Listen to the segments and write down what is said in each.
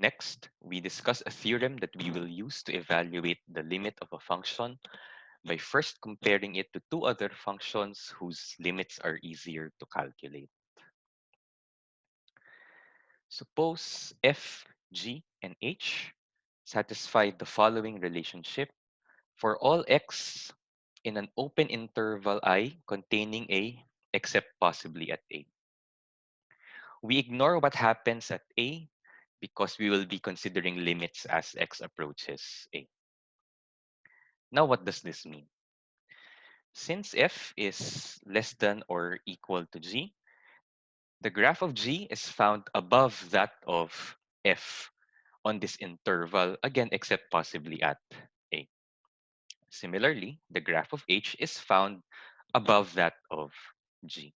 Next, we discuss a theorem that we will use to evaluate the limit of a function by first comparing it to two other functions whose limits are easier to calculate. Suppose f, g, and h satisfy the following relationship for all x in an open interval I containing a except possibly at a. We ignore what happens at a because we will be considering limits as x approaches a. Now, what does this mean? Since f is less than or equal to g, the graph of g is found above that of f on this interval, again, except possibly at a. Similarly, the graph of h is found above that of g.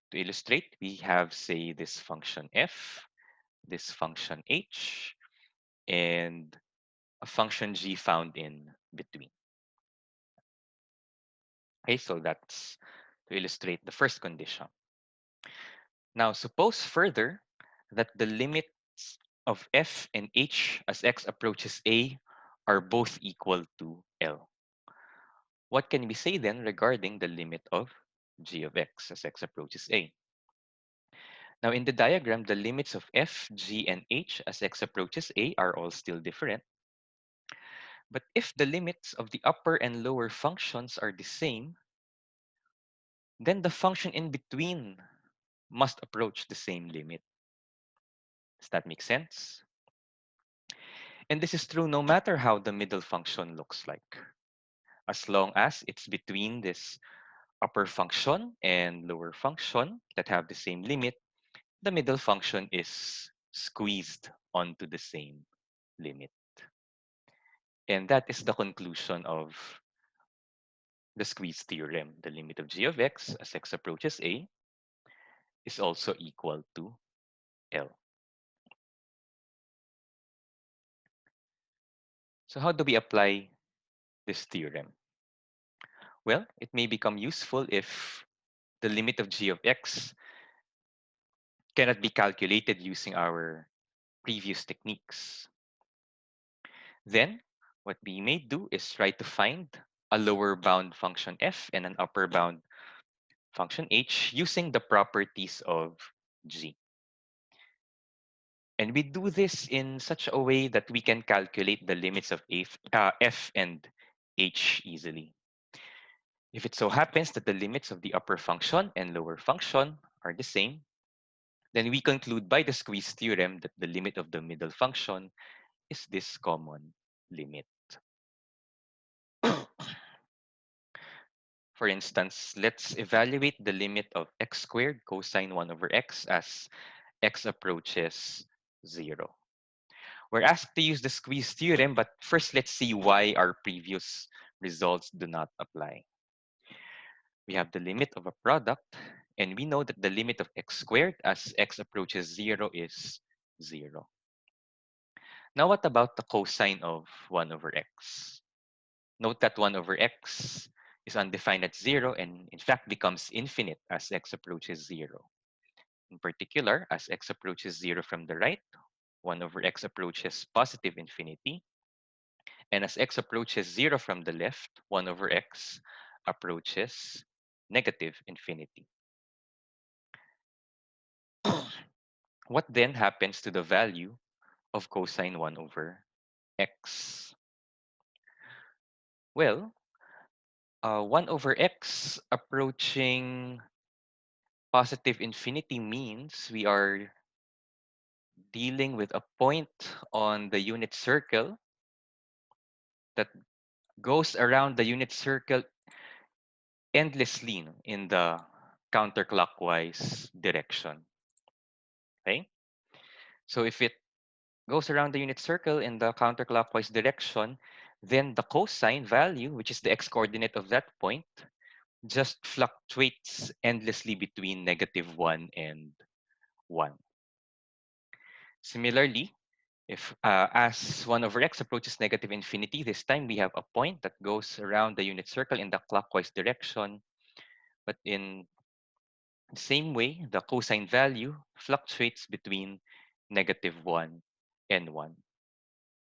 To illustrate, we have, say, this function f, this function h, and a function g found in between. Okay, so that's to illustrate the first condition. Now, suppose further that the limits of f and h as x approaches a are both equal to L. What can we say then regarding the limit of g of x as x approaches a? Now, in the diagram, the limits of f, g, and h as x approaches a are all still different. But if the limits of the upper and lower functions are the same, then the function in between must approach the same limit. Does that make sense? And this is true no matter how the middle function looks like. As long as it's between this upper function and lower function that have the same limit, the middle function is squeezed onto the same limit. And that is the conclusion of the squeeze theorem. The limit of g of x as x approaches a is also equal to L. So how do we apply this theorem? Well, it may become useful if the limit of g of x cannot be calculated using our previous techniques. Then, what we may do is try to find a lower bound function f and an upper bound function h using the properties of g. And we do this in such a way that we can calculate the limits of f and h easily. If it so happens that the limits of the upper function and lower function are the same, then we conclude by the squeeze theorem that the limit of the middle function is this common limit. For instance, let's evaluate the limit of x squared cosine 1 over x as x approaches 0. We're asked to use the squeeze theorem, but first let's see why our previous results do not apply. We have the limit of a product, and we know that the limit of x squared as x approaches 0 is 0. Now, what about the cosine of 1 over x? Note that 1 over x is undefined at 0 and in fact becomes infinite as x approaches 0. In particular, as x approaches 0 from the right, 1 over x approaches positive infinity. And as x approaches 0 from the left, 1 over x approaches negative infinity. What then happens to the value of cosine 1 over x? Well, 1 over x approaching positive infinity means we are dealing with a point on the unit circle that goes around the unit circle endlessly in the counterclockwise direction. Okay? So if it goes around the unit circle in the counterclockwise direction, then the cosine value, which is the x-coordinate of that point, just fluctuates endlessly between -1 and 1. Similarly, if as 1 over x approaches negative infinity, this time we have a point that goes around the unit circle in the clockwise direction. But in the same way, the cosine value fluctuates between -1 and 1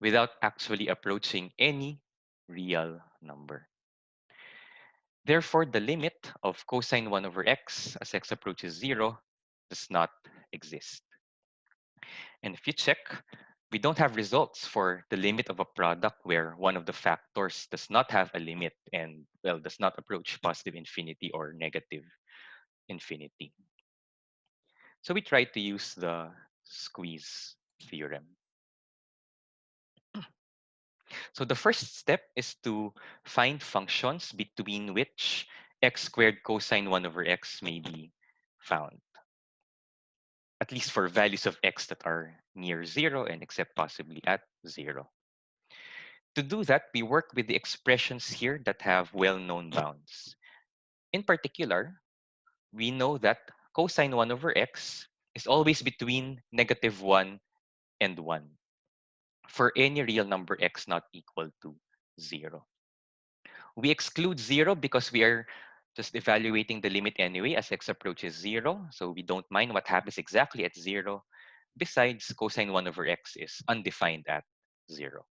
without actually approaching any real number. Therefore, the limit of cosine 1 over x as x approaches 0 does not exist. And if you check, we don't have results for the limit of a product where one of the factors does not have a limit and, well, does not approach positive infinity or negative infinity. So we try to use the squeeze theorem. So the first step is to find functions between which x squared cosine 1 over x may be found, at least for values of x that are near 0 and except possibly at 0. To do that, we work with the expressions here that have well-known bounds. In particular, we know that cosine 1 over x is always between -1 and 1 for any real number x not equal to 0. We exclude 0 because we are just evaluating the limit anyway as x approaches 0. So we don't mind what happens exactly at 0. Besides, cosine 1 over x is undefined at 0.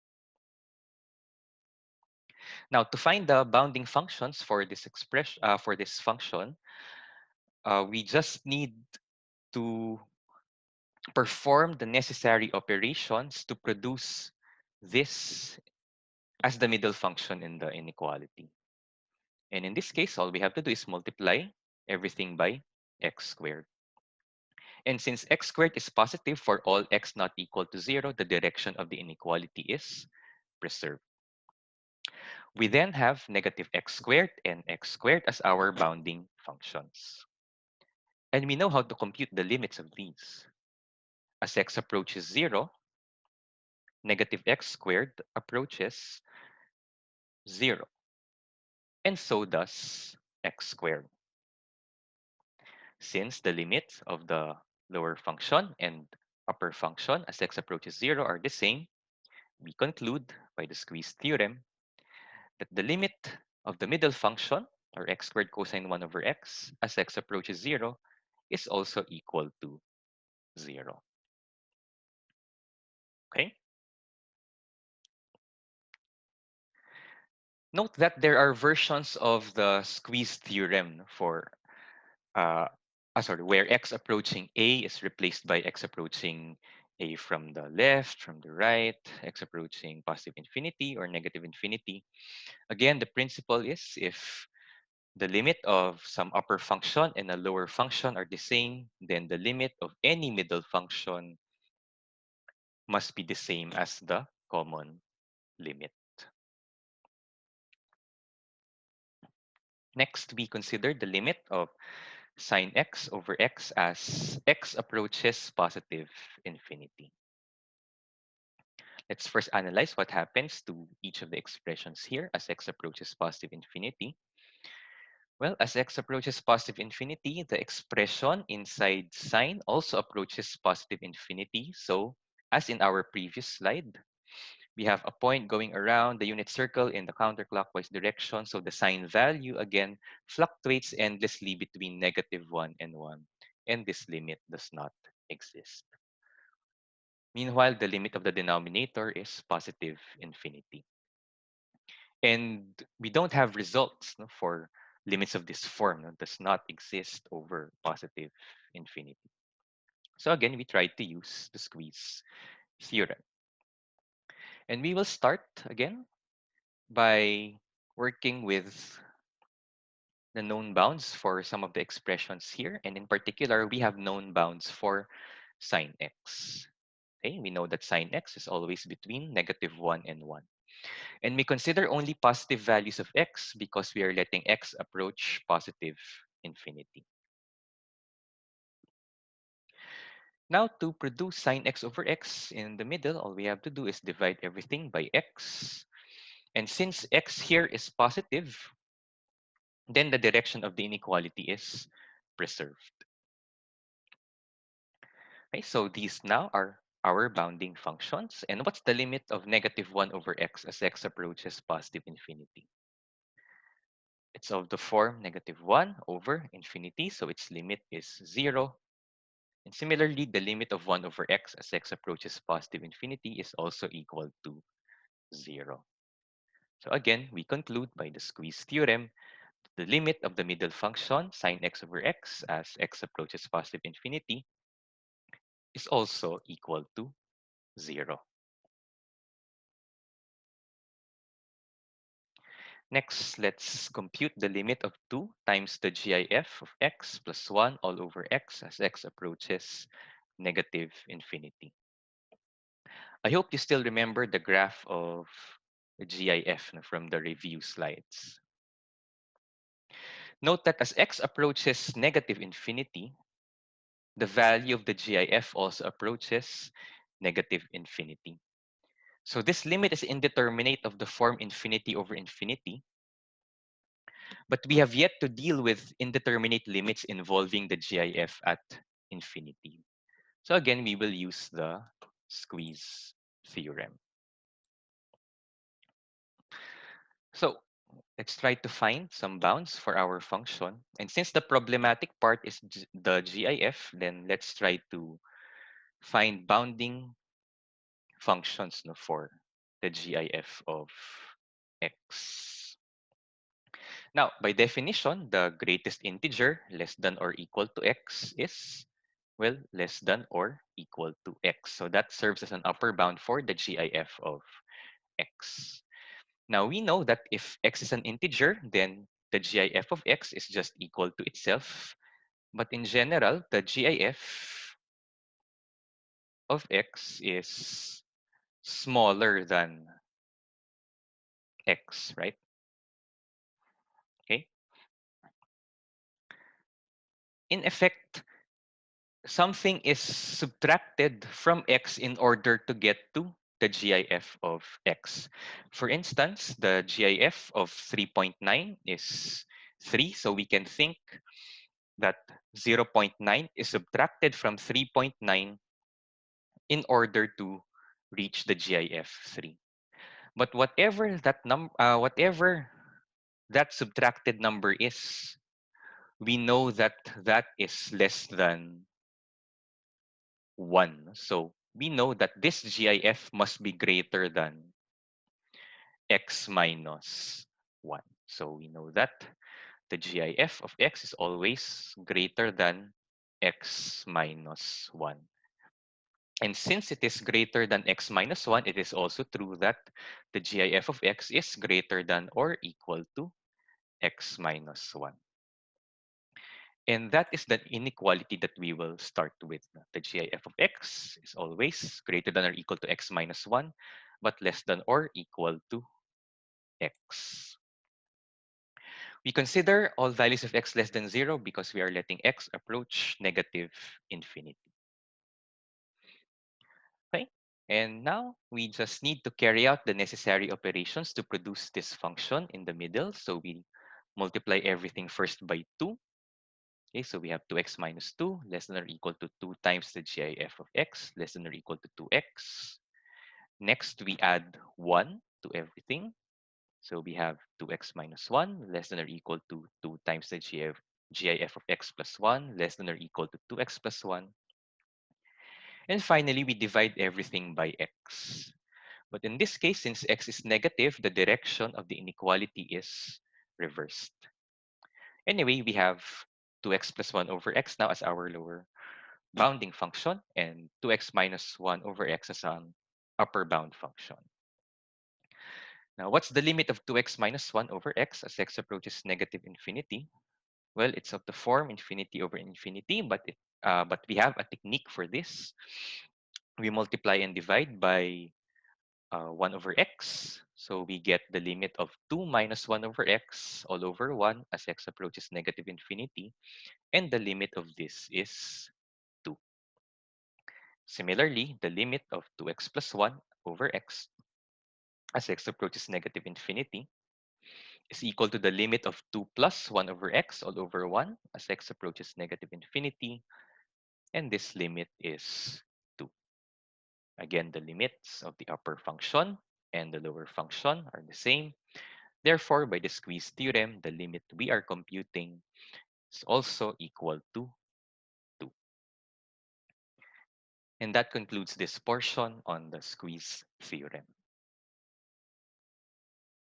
Now, to find the bounding functions for this expression, for this function, we just need to perform the necessary operations to produce this as the middle function in the inequality. And in this case, all we have to do is multiply everything by x squared. And since x squared is positive for all x not equal to 0, the direction of the inequality is preserved. We then have negative x squared and x squared as our bounding functions. And we know how to compute the limits of these. As x approaches 0, negative x squared approaches 0. And so does x squared. Since the limits of the lower function and upper function as x approaches 0 are the same, we conclude by the squeeze theorem that the limit of the middle function, or x squared cosine 1 over x, as x approaches 0, is also equal to 0. Okay? Note that there are versions of the squeeze theorem for uh, where x approaching a is replaced by x approaching a from the left, from the right, x approaching positive infinity or negative infinity. Again, the principle is if the limit of some upper function and a lower function are the same, then the limit of any middle function must be the same as the common limit. Next, we consider the limit of sine x over x as x approaches positive infinity. Let's first analyze what happens to each of the expressions here as x approaches positive infinity. Well, as x approaches positive infinity, the expression inside sine also approaches positive infinity. So, as in our previous slide, we have a point going around the unit circle in the counterclockwise direction. So the sine value, again, fluctuates endlessly between -1 and 1. And this limit does not exist. Meanwhile, the limit of the denominator is positive infinity. And we don't have results for limits of this form that does not exist over positive infinity. So again, we try to use the squeeze theorem. And we will start again by working with the known bounds for some of the expressions here. And in particular, we have known bounds for sine x. Okay, we know that sine x is always between -1 and 1. And we consider only positive values of x because we are letting x approach positive infinity. Now, to produce sine x over x in the middle, all we have to do is divide everything by x. And since x here is positive, then the direction of the inequality is preserved. Okay, so these now are our bounding functions. And what's the limit of -1 over x as x approaches positive infinity? It's of the form -1 over infinity, so its limit is 0. And similarly, the limit of 1 over x as x approaches positive infinity is also equal to 0. So again, we conclude by the squeeze theorem, the limit of the middle function sine x over x as x approaches positive infinity is also equal to 0. Next, let's compute the limit of 2 times the GIF of x plus 1 all over x as x approaches negative infinity. I hope you still remember the graph of the GIF from the review slides. Note that as x approaches negative infinity, the value of the GIF also approaches negative infinity. So this limit is indeterminate of the form infinity over infinity, but we have yet to deal with indeterminate limits involving the GIF at infinity. So again, we will use the squeeze theorem. So let's try to find some bounds for our function. And since the problematic part is the GIF, then let's try to find bounding functions for the GIF of x. Now, by definition, the greatest integer less than or equal to x is, well, less than or equal to x. So that serves as an upper bound for the GIF of x. Now, we know that if x is an integer, then the GIF of x is just equal to itself. But in general, the GIF of x is smaller than x, right? Okay. In effect, something is subtracted from x in order to get to the GIF of x. For instance, the GIF of 3.9 is 3, so we can think that 0 0.9 is subtracted from 3.9 in order to reach the GIF 3. But whatever that subtracted number is, we know that that is less than 1. So we know that this GIF must be greater than x minus 1. So we know that the GIF of x is always greater than x minus 1. And since it is greater than x minus 1, it is also true that the GIF of x is greater than or equal to x minus 1. And that is the inequality that we will start with. The GIF of x is always greater than or equal to x minus 1, but less than or equal to x. We consider all values of x less than 0 because we are letting x approach negative infinity. Okay, and now we just need to carry out the necessary operations to produce this function in the middle. So we multiply everything first by 2. Okay, so we have 2x minus 2 less than or equal to 2 times the GIF of x less than or equal to 2x. Next, we add 1 to everything. So we have 2x minus 1 less than or equal to 2 times the GIF of x plus 1 less than or equal to 2x plus 1. And finally, we divide everything by x. But in this case, since x is negative, the direction of the inequality is reversed. Anyway, we have 2x plus 1 over x now as our lower bounding function and 2x minus 1 over x as an upper bound function. Now, what's the limit of 2x minus 1 over x as x approaches negative infinity? Well, it's of the form infinity over infinity, but we have a technique for this. We multiply and divide by 1 over x. So we get the limit of 2 minus 1 over x all over 1 as x approaches negative infinity. And the limit of this is 2. Similarly, the limit of 2x plus 1 over x as x approaches negative infinity is equal to the limit of 2 plus 1 over x all over 1 as x approaches negative infinity. And this limit is 2. Again, the limits of the upper function and the lower function are the same. Therefore, by the squeeze theorem, the limit we are computing is also equal to 2. And that concludes this portion on the squeeze theorem.